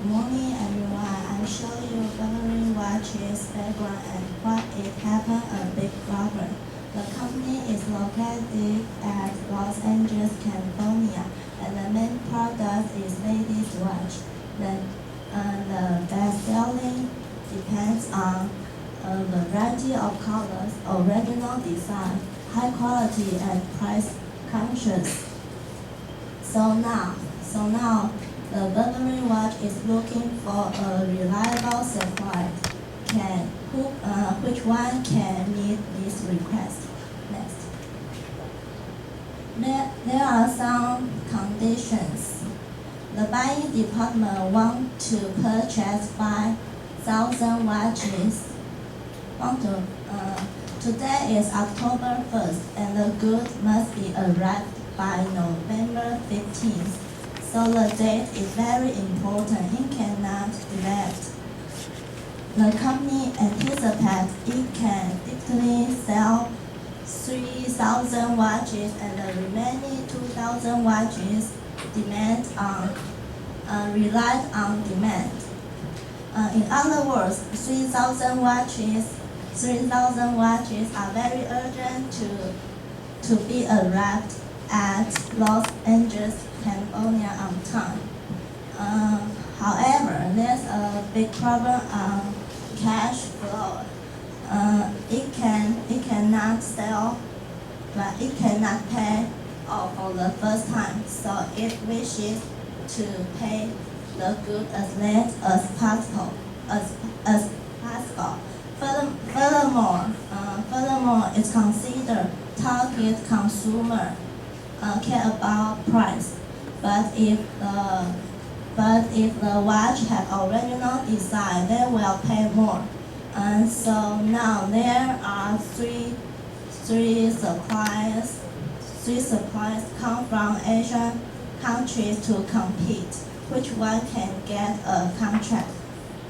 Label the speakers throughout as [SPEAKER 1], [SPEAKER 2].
[SPEAKER 1] Good morning, everyone. I'm showing you Burberry watches background and what it happened a big problem. The company is located at Los Angeles, California, and the main product is ladies' watch. The best-selling depends on a variety of colors, original design, high quality, and price conscious. So now, the Burberry watch is looking for a reliable supply. Which one can meet this request? Next. There are some conditions. The buying department wants to purchase 5,000 watches. Today is October 1st, and the goods must be arrived by November 15th. So the date is very important. It cannot delay. The company anticipates it can typically sell 3,000 watches, and the remaining 2,000 watches relied on demand. In other words, 3,000 watches are very urgent to be arrived at Los Angeles, California on time. However, there's a big problem on cash flow. It cannot sell, but it cannot pay off for the first time, so it wishes to pay the good as late as possible. Furthermore, it's considered target consumer care about price, but if the watch had original design, they will pay more. And so now there are three suppliers. Three suppliers come from Asian countries to compete. Which one can get a contract?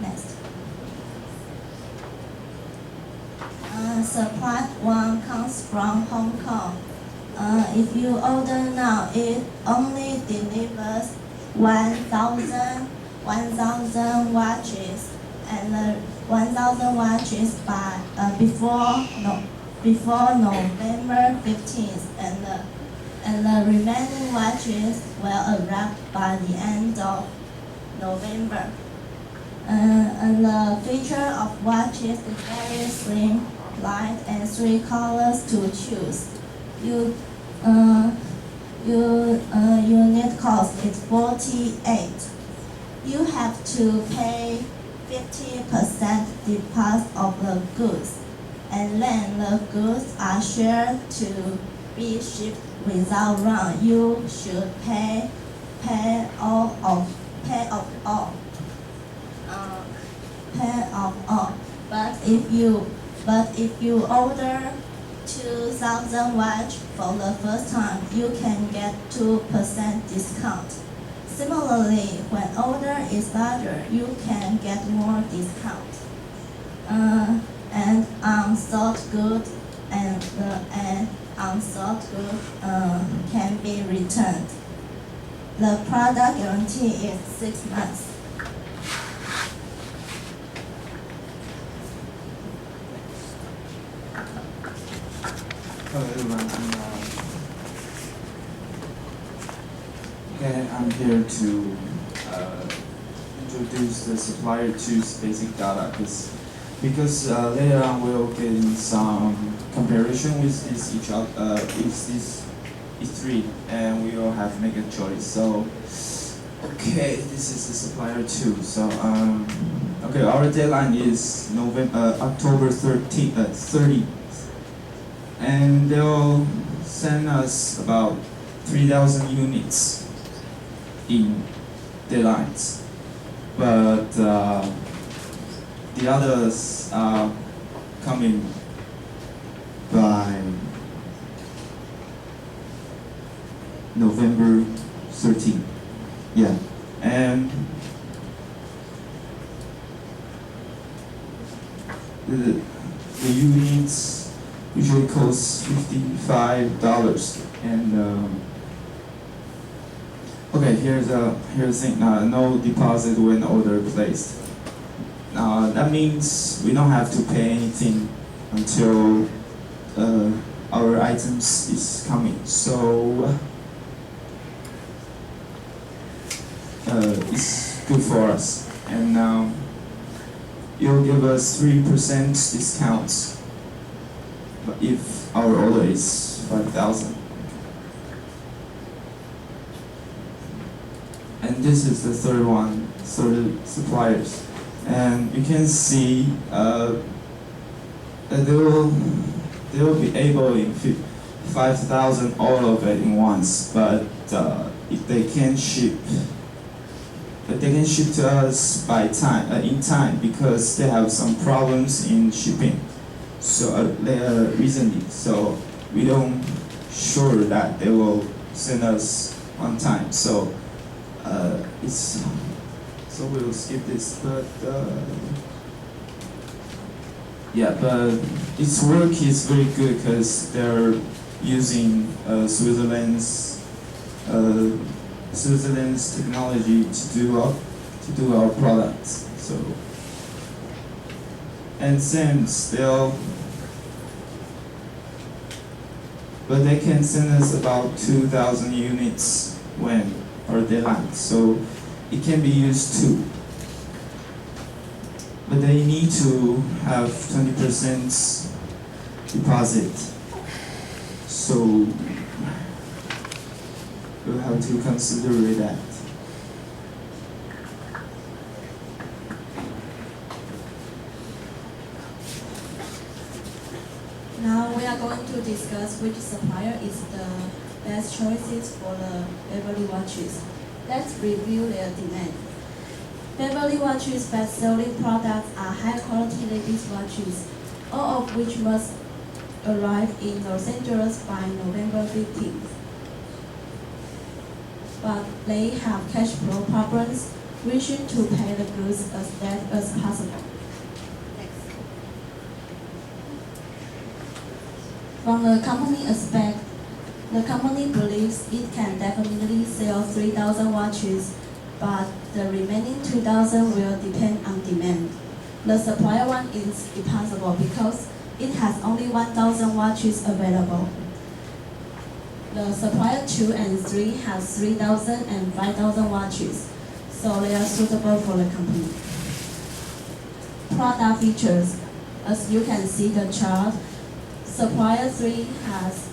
[SPEAKER 1] Next. Supply one comes from Hong Kong. If you order now, it only delivers 1,000 watches, and 1,000 watches before November 15th, and the remaining watches will arrive by the end of November. And the feature of watches is very slim, light, and 3 colors to choose. Unit cost is 48. You have to pay 50% deposit of the goods, and then the goods are sure to be shipped without run. You should pay off all. But if you order 2,000 watch for the first time, you can get 2% discount. Similarly, when order is larger, you can get more discount. And unsold goods can be returned. The product guarantee is 6 months.
[SPEAKER 2] Hello everyone, I'm here to introduce the supplier 2's basic data because later on we'll get some comparison with this E3, and we will have to make a choice. So okay, this is the supplier 2. So okay, our deadline is October 30. And they'll send us about 3,000 units in deadlines, but the others are coming by November 13th. Yeah, and the units usually costs $55, and Okay, here's the thing. No deposit when order placed. That means we don't have to pay anything until our items is coming. So it's good for us, and it'll give us 3% discounts. But if our order is 5,000. And this is the third suppliers. And you can see that they will be able in 5,000 all of it in once, but if they can ship to us in time because they have some problems in shipping. So they are recently, so we don't sure that they will send us on time. So so we'll skip this, but yeah, but its work is very good because they're using Switzerland's technology to do our products. So and same still, but they can send us about 2,000 units when our deadline. So it can be used too. But they need to have 20% deposit. So we'll have to consider that.
[SPEAKER 1] Now we are going to discuss which supplier is the best choices for the Beverly watches. Let's review their demand. Beverly watches' best-selling products are high-quality ladies' watches, all of which must arrive in Los Angeles by November 15th. But they have cash flow problems, wishing to pay the goods as late as possible. From the company aspect, the company believes it can definitely sell 3,000 watches, but the remaining 2,000 will depend on demand. The supplier one is impossible because it has only 1,000 watches available. The supplier 2 and 3 has 3,000 and 5,000 watches, so they are suitable for the company. Product features. As you can see the chart, supplier 3 has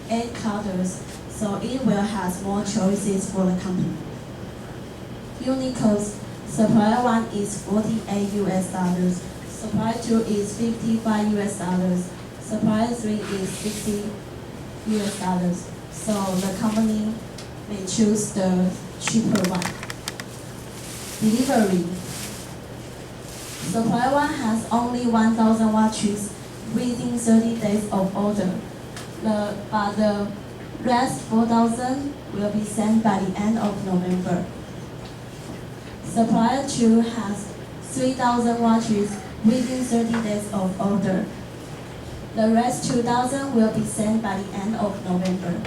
[SPEAKER 1] 8 colors, so it will have more choices for the company. Unit cost. Supplier 1 is $48 US, supplier 2 is $55 US, supplier 3 is $60 US, so the company may choose the cheaper one. Delivery. Supplier 1 has only 1,000 watches within 30 days of order, but the rest 4,000 will be sent by the end of November. Supplier 2 has 3,000 watches within 30 days of order. The rest 2,000 will be sent by the end of November.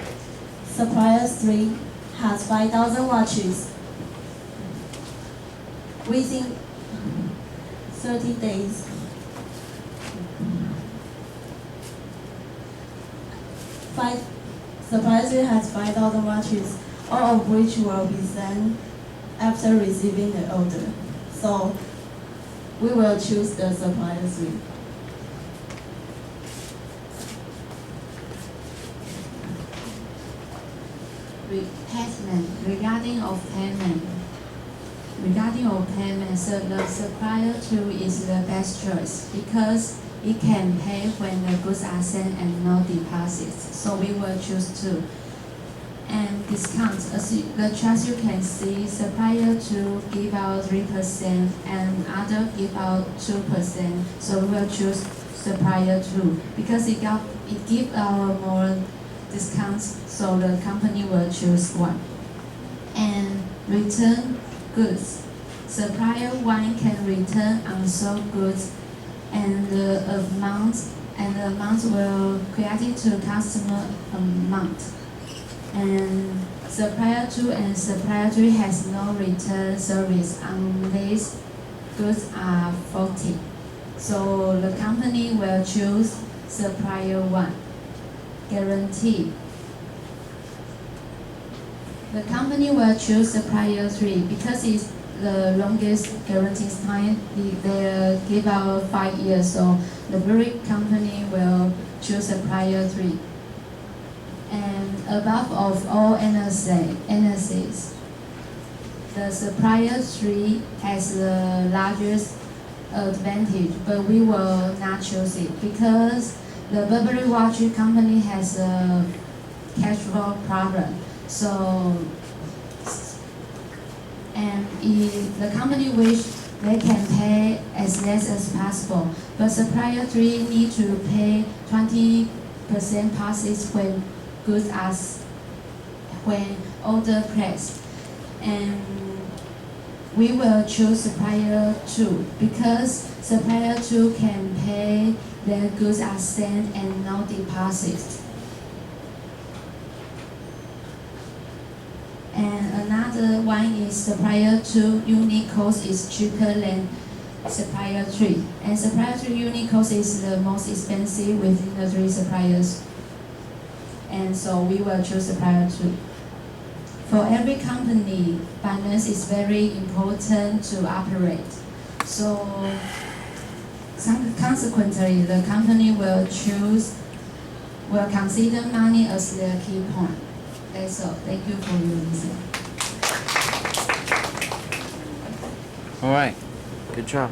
[SPEAKER 1] Supplier 3 has 5,000 watches within 30 days. Supplier 3 has 5,000 watches, all of which will be sent after receiving the order. So we will choose the supplier 3.
[SPEAKER 3] Regarding of payment, so the supplier 2 is the best choice because it can pay when the goods are sent and no deposits. So we will choose 2. And discounts, the chart you can see, supplier 2 give out 3% and other give out 2. So we will choose supplier 2 because it give our more discounts. So the company will choose 1. And return goods. Supplier 1 can return unsold goods, and the amount will credit to customer amount. And Supplier 2 and Supplier 3 has no return service unless goods are faulty. So the company will choose Supplier 1. Guarantee. The company will choose Supplier 3 because it's the longest guarantee time. They give out 5 years, so the brewery company will choose Supplier 3. And above of all analysis, the Supplier 3 has the largest advantage, but we will not choose it because the Burberry watch company has a cash flow problem. So, and if the company wish, they can pay as less as possible, but Supplier 3 need to pay 20% deposits when goods are when order placed, and we will choose Supplier 2 because Supplier 2 can pay their goods are sent and no deposit. And another one is Supplier 2 unit cost is cheaper than Supplier 3. And Supplier 3 unit cost is the most expensive within the 3 suppliers. And so we will choose Supplier 2. For every company, finance is very important to operate. So consequently, the company will consider money as their key point. That's all. Thank you for your listening.
[SPEAKER 4] All right. Good job.